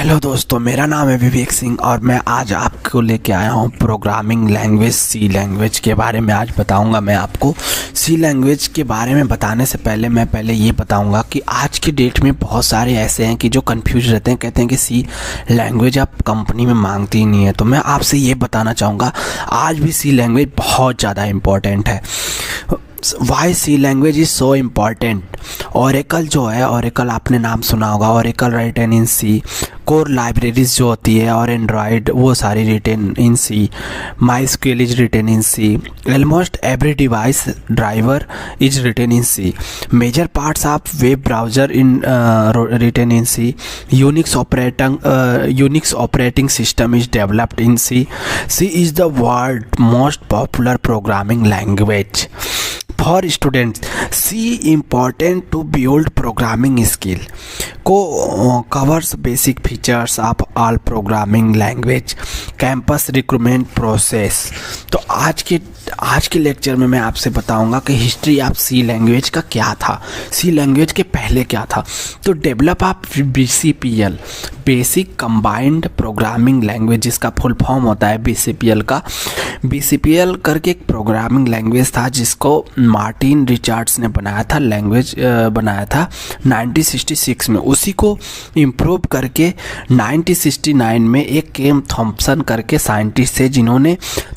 Hello दोस्तों, मेरा नाम है विवेक सिंह और मैं आज आपको लेके आया हूँ प्रोग्रामिंग लैंग्वेज सी लैंग्वेज के बारे में। आज बताऊँगा मैं आपको सी लैंग्वेज के बारे में। बताने से पहले मैं ये बताऊँगा कि आज की डेट में बहुत सारे ऐसे हैं कि जो कंफ्यूज रहते हैं, कहते हैं कि सी लैंग्वेज आप कंपनी में मांगती ही नहीं है। तो मैं आपसे ये बताना चाहूँगा आज भी सी लैंग्वेज बहुत ज़्यादा इम्पॉर्टेंट है। Why C language is so important. Oracle जो है, ओरेकल आपने नाम सुना होगा, Oracle written in C. Core libraries जो होती है और एंड्रॉयड वो सारी written in C. MySQL is written in C. Almost every device driver is written in C. Major parts of web browser in written in C. Unix operating system is developed in C. C is the world most popular programming language for students. C important to build programming skill को covers basic features of all programming language campus recruitment process. तो आज के lecture में मैं आपसे बताऊंगा कि history of C language का क्या था, सी लैंग्वेज के पहले क्या था। तो develop of BCPL, basic combined programming language, जिसका फुल फॉर्म होता है BCPL का। BCPL करके एक प्रोग्रामिंग लैंग्वेज था जिसको मार्टिन रिचर्ड्स ने बनाया था, लैंग्वेज बनाया था 1966 में। उसी को इम्प्रूव करके 1969 में एक केम थॉम्पसन करके साइंटिस्ट थे जिन्होंने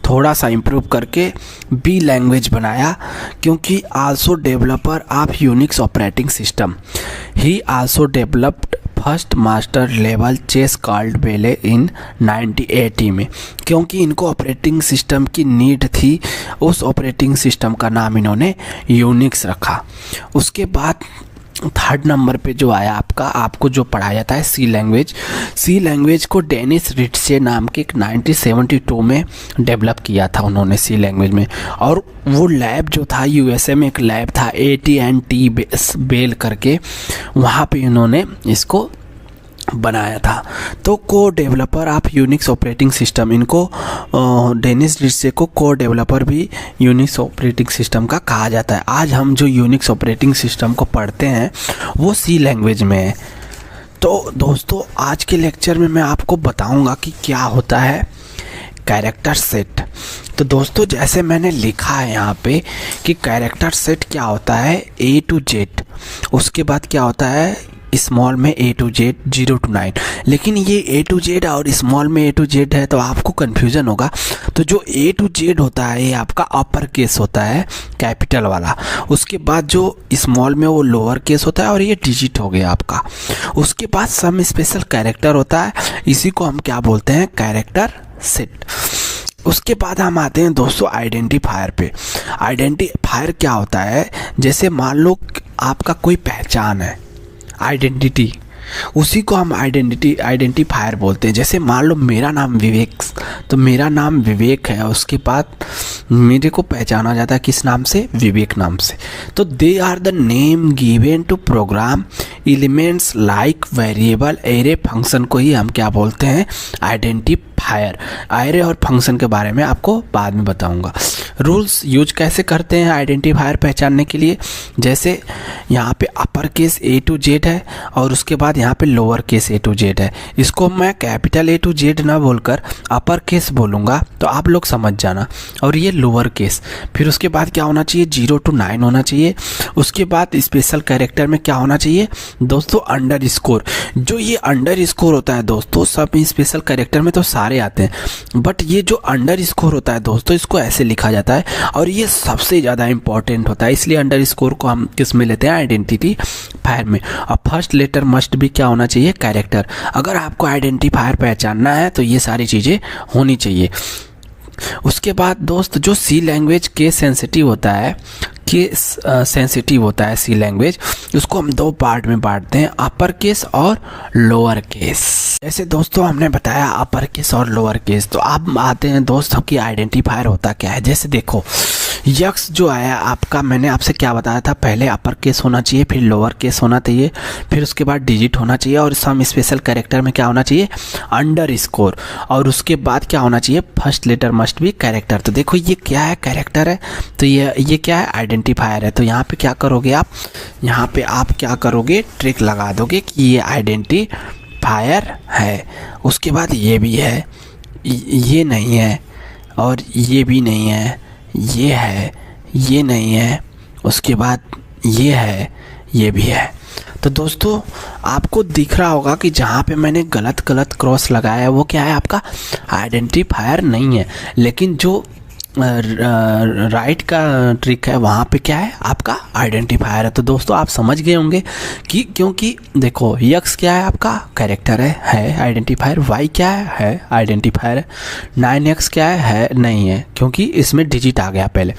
थोड़ा सा इम्प्रूव करके बी लैंग्वेज बनाया, क्योंकि also developer of Unix operating system. He also developed first master level chess called Belle in 1980 में, क्योंकि इनको ऑपरेटिंग सिस्टम की नीड थी। उस ऑपरेटिंग सिस्टम का नाम इन्होंने यूनिक्स रखा। उसके बाद थर्ड नंबर पे जो आया आपको जो पढ़ाया जाता है सी लैंग्वेज। सी लैंग्वेज को डेनिस रिट्से नाम के 1972 में डेवलप किया था उन्होंने सी लैंग्वेज में। और वो लैब जो था USA में, एक लैब था AT&T बेल करके, वहाँ पे इन्होंने इसको बनाया था। तो को developer of Unix operating system, इनको डेनिस रिट्से को को डेवलपर भी यूनिक्स ऑपरेटिंग सिस्टम का कहा जाता है। आज हम जो यूनिक्स ऑपरेटिंग सिस्टम को पढ़ते हैं वो सी लैंग्वेज में है। तो दोस्तों आज के लेक्चर में मैं आपको बताऊंगा कि क्या होता है कैरेक्टर सेट। तो दोस्तों जैसे मैंने लिखा है यहाँ पे कि कैरेक्टर सेट क्या होता है A to Z, उसके बाद क्या होता है स्मॉल में A to Z 0 to 9। लेकिन ये A to Z और स्मॉल में A to Z है तो आपको कन्फ्यूज़न होगा। तो जो A to Z होता है ये आपका अपर केस होता है, कैपिटल वाला। उसके बाद जो स्मॉल में वो लोअर केस होता है और ये डिजिट हो गया आपका। उसके बाद सम स्पेशल कैरेक्टर होता है, इसी को हम क्या बोलते हैं, कैरेक्टर सेट। उसके बाद हम आते हैं दोस्तों आइडेंटिफायर पे। आइडेंटिफायर क्या होता है, जैसे मान लो आपका कोई पहचान है, आइडेंटिटी, उसी को हम आइडेंटिफायर बोलते हैं। जैसे मान लो मेरा नाम विवेक, तो मेरा नाम विवेक है, उसके बाद मेरे को पहचाना जाता है किस नाम से, विवेक नाम से। तो they are the name given to program elements like variable, array, function को ही हम क्या बोलते हैं, आइडेंटिफायर। एरे और फंक्शन के बारे में आपको बाद में बताऊंगा। रूल्स यूज कैसे करते हैं आइडेंटिफायर पहचानने के लिए, जैसे यहाँ पे upper case A to Z है और उसके बाद यहाँ पे lower case A to Z है। इसको मैं कैपिटल A to Z ना बोलकर अपर केस बोलूँगा तो आप लोग समझ जाना। और ये लोअर केस, फिर उसके बाद क्या होना चाहिए, 0 to 9 होना चाहिए। उसके बाद स्पेशल कैरेक्टर में क्या होना चाहिए दोस्तों, अंडर स्कोर। जो ये अंडर स्कोर होता है दोस्तों, सब स्पेशल कैरेक्टर में तो सारे आते हैं, बट ये जो अंडर स्कोर होता है दोस्तों, इसको ऐसे लिखा जाता है और ये सबसे ज़्यादा इंपॉर्टेंट होता है। इसलिए अंडर स्कोर को हम किस में लेते हैं, आइडेंटिफायर में। और फर्स्ट लेटर मस्ट भी क्या होना चाहिए, कैरेक्टर। अगर आपको आइडेंटिफायर पहचानना है तो ये सारी चीज़ें होनी चाहिए। उसके बाद दोस्त जो सी लैंग्वेज के सेंसिटिव होता है, सी लैंग्वेज, उसको हम दो पार्ट में बांटते हैं, अपर केस और लोअर केस। जैसे दोस्तों हमने बताया अपर केस और लोअर केस। तो अब आते हैं दोस्त कि आइडेंटिफायर होता क्या है। जैसे देखो यक्स जो आया आपका, मैंने आपसे क्या बताया था, पहले अपर केस होना चाहिए, फिर लोअर केस होना चाहिए, फिर उसके बाद डिजिट होना चाहिए, और सम स्पेशल कैरेक्टर में क्या होना चाहिए, अंडर स्कोर, और उसके बाद क्या होना चाहिए, फर्स्ट लेटर मस्ट भी कैरेक्टर। तो देखो ये क्या है, कैरेक्टर है, तो ये क्या है, आइडेंटिफायर है। तो यहाँ पे क्या करोगे आप, यहाँ पे आप क्या करोगे, ट्रिक लगा दोगे कि ये आइडेंटिफायर फायर है, उसके बाद ये भी है, ये नहीं है, और ये भी नहीं है, ये है, ये नहीं है, उसके बाद ये है, ये भी है। तो दोस्तों आपको दिख रहा होगा कि जहाँ पे मैंने गलत क्रॉस लगाया है वो क्या है, आपका आइडेंटिफायर नहीं है, लेकिन जो राइट का ट्रिक है वहाँ पे क्या है, आपका आइडेंटिफायर है। तो दोस्तों आप समझ गए होंगे कि क्योंकि देखो यक्स क्या है, आपका कैरेक्टर है आइडेंटिफायर, वाई क्या है आइडेंटिफायर है, 9x क्या है नहीं है, क्योंकि इसमें डिजिट आ गया पहले।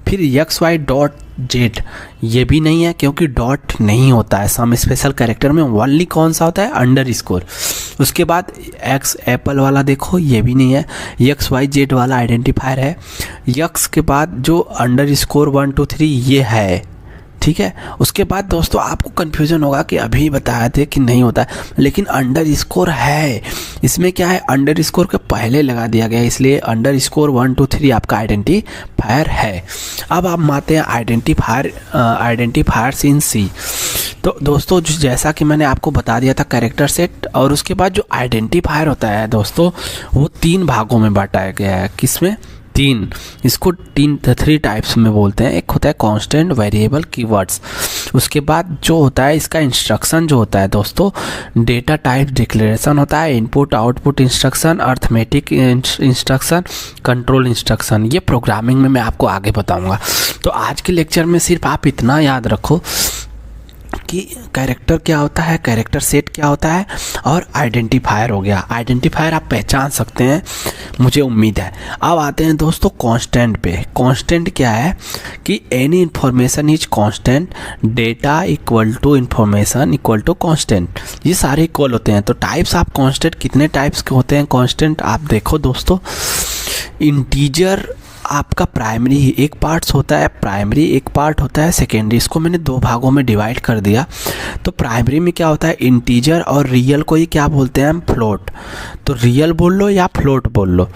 फिर एक्स वाई डॉट जेड ये भी नहीं है, क्योंकि डॉट नहीं होता है सम स्पेशल कैरेक्टर में, ओनली कौन सा होता है, अंडर स्कोर। उसके बाद एक्स एप्पल वाला देखो ये भी नहीं है, एक्स वाई जेड वाला आइडेंटिफायर है। एक्स के बाद जो अंडर स्कोर 1 2 3 ये है, ठीक है। उसके बाद दोस्तों आपको कन्फ्यूज़न होगा कि अभी बताए थे कि नहीं होता है, लेकिन अंडर स्कोर है, इसमें क्या है, अंडर स्कोर के पहले लगा दिया गया, इसलिए अंडर स्कोर 1 2 3 आपका आइडेंटिफायर है। अब आप मानते हैं आइडेंटिफायर्स इन सी। तो दोस्तों जैसा कि मैंने आपको बता दिया था कैरेक्टर सेट, और उसके बाद जो आइडेंटिफायर होता है दोस्तों वो 3 भागों में बांटा गया है। किसमें, 3, इसको 3 टाइप्स में बोलते हैं। एक होता है कांस्टेंट, वेरिएबल, कीवर्ड्स। उसके बाद जो होता है इसका इंस्ट्रक्शन जो होता है दोस्तों, डेटा टाइप डिक्लेरेशन होता है, input output instruction, arithmetic instruction, control instruction. ये प्रोग्रामिंग में मैं आपको आगे बताऊंगा। तो आज के लेक्चर में सिर्फ आप इतना याद रखो कि कैरेक्टर क्या होता है, कैरेक्टर सेट क्या होता है, और आइडेंटिफायर हो गया। आइडेंटिफायर आप पहचान सकते हैं, मुझे उम्मीद है। अब आते हैं दोस्तों कांस्टेंट पे। कांस्टेंट क्या है कि any information is constant, data equal to information equal to constant, ये सारे इक्वल होते हैं। तो टाइप्स आप कांस्टेंट कितने टाइप्स के होते हैं कांस्टेंट, आप देखो दोस्तों। इंटीजर आपका प्राइमरी एक पार्ट्स होता है, प्राइमरी एक पार्ट होता है सेकेंडरी। इसको मैंने 2 भागों में डिवाइड कर दिया। तो प्राइमरी में क्या होता है, इंटीजर, और रियल को ही क्या बोलते हैं हम, फ्लोट। तो रियल बोल लो या फ्लोट बोल लो।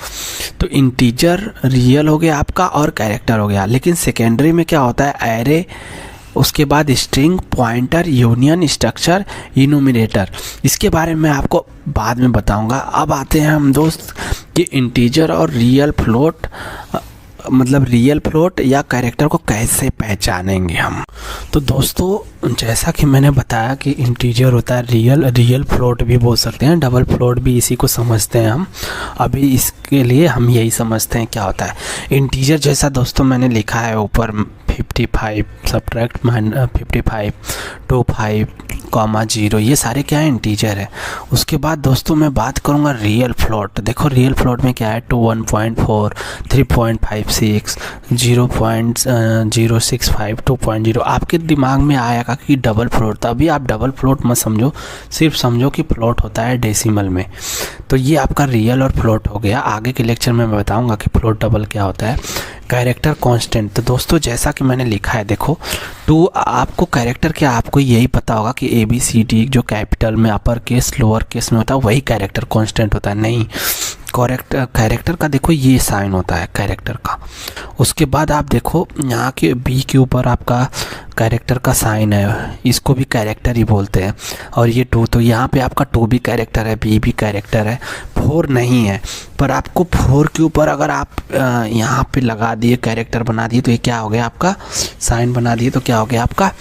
तो इंटीजर रियल हो गया आपका और कैरेक्टर हो गया। लेकिन सेकेंडरी में क्या होता है, एरे, उसके बाद स्ट्रिंग, पॉइंटर, यूनियन, स्ट्रक्चर, इनोमिनेटर। इसके बारे में आपको बाद में बताऊंगा। अब आते हैं हम दोस्त कि इंटीजर और रियल फ्लोट, मतलब रियल फ्लोट या कैरेक्टर को कैसे पहचानेंगे हम। तो दोस्तों जैसा कि मैंने बताया कि इंटीजर होता है रियल फ्लोट भी बोल सकते हैं, डबल फ्लोट भी इसी को समझते हैं हम। अभी इसके लिए हम यही समझते हैं क्या होता है इंटीजर। जैसा दोस्तों मैंने लिखा है ऊपर 55 सब्ट्रैक्ट 55 25 0, ये सारे क्या है, इंटीजर है। उसके बाद दोस्तों मैं बात करूँगा रियल फ्लोट। देखो रियल फ्लोट में क्या है, 2 1.4 3.56 0.065 2.0। आपके दिमाग में आएगा कि डबल फ्लोट, तभी आप डबल फ्लोट मत समझो, सिर्फ समझो कि फ्लोट होता है डेसिमल में। तो ये आपका रियल और फ्लोट हो गया। आगे के लेक्चर में मैं बताऊँगा कि फ्लोट डबल क्या होता है। कैरेक्टर कांस्टेंट, तो दोस्तों जैसा कि मैंने लिखा है देखो, तो आपको कैरेक्टर क्या, आपको यही पता होगा कि ABCD जो कैपिटल में, अपर केस, लोअर केस में होता है वही कैरेक्टर कांस्टेंट होता है। नहीं, कैरेक्टर का देखो ये साइन होता है कैरेक्टर का। उसके बाद आप देखो यहाँ के B के ऊपर आपका कैरेक्टर का साइन है, इसको भी कैरेक्टर ही बोलते हैं। और ये 2, तो यहाँ पे आपका 2 भी कैरेक्टर है, B भी कैरेक्टर है, 4 नहीं है। पर आपको 4 के ऊपर अगर आप यहाँ पे लगा दिए, कैरेक्टर बना दिए, तो ये क्या हो गया, आपका साइन बना दिए, तो क्या हो गया, आपका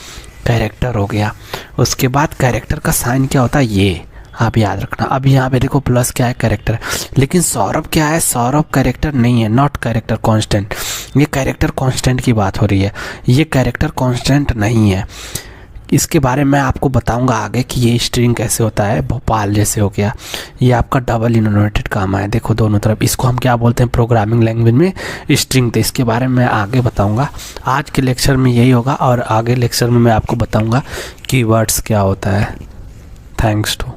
कैरेक्टर हो गया। उसके बाद कैरेक्टर का साइन क्या होता है, ये आप याद रखना। अब यहाँ पे देखो प्लस क्या है, कैरेक्टर। लेकिन सौरभ क्या है, सौरभ कैरेक्टर नहीं है, नॉट कैरेक्टर कांस्टेंट। ये कैरेक्टर कांस्टेंट की बात हो रही है, ये कैरेक्टर कांस्टेंट नहीं है। इसके बारे में आपको बताऊंगा आगे कि ये स्ट्रिंग कैसे होता है। भोपाल जैसे हो गया, ये आपका डबल इनोटेड काम है, देखो दोनों तरफ। इसको हम क्या बोलते हैं प्रोग्रामिंग लैंग्वेज में, स्ट्रिंग। तो इसके बारे में मैं आगे बताऊंगा। आज के लेक्चर में यही होगा, और आगे लेक्चर में मैं आपको बताऊंगा कीवर्ड्स क्या होता है। Thanks to.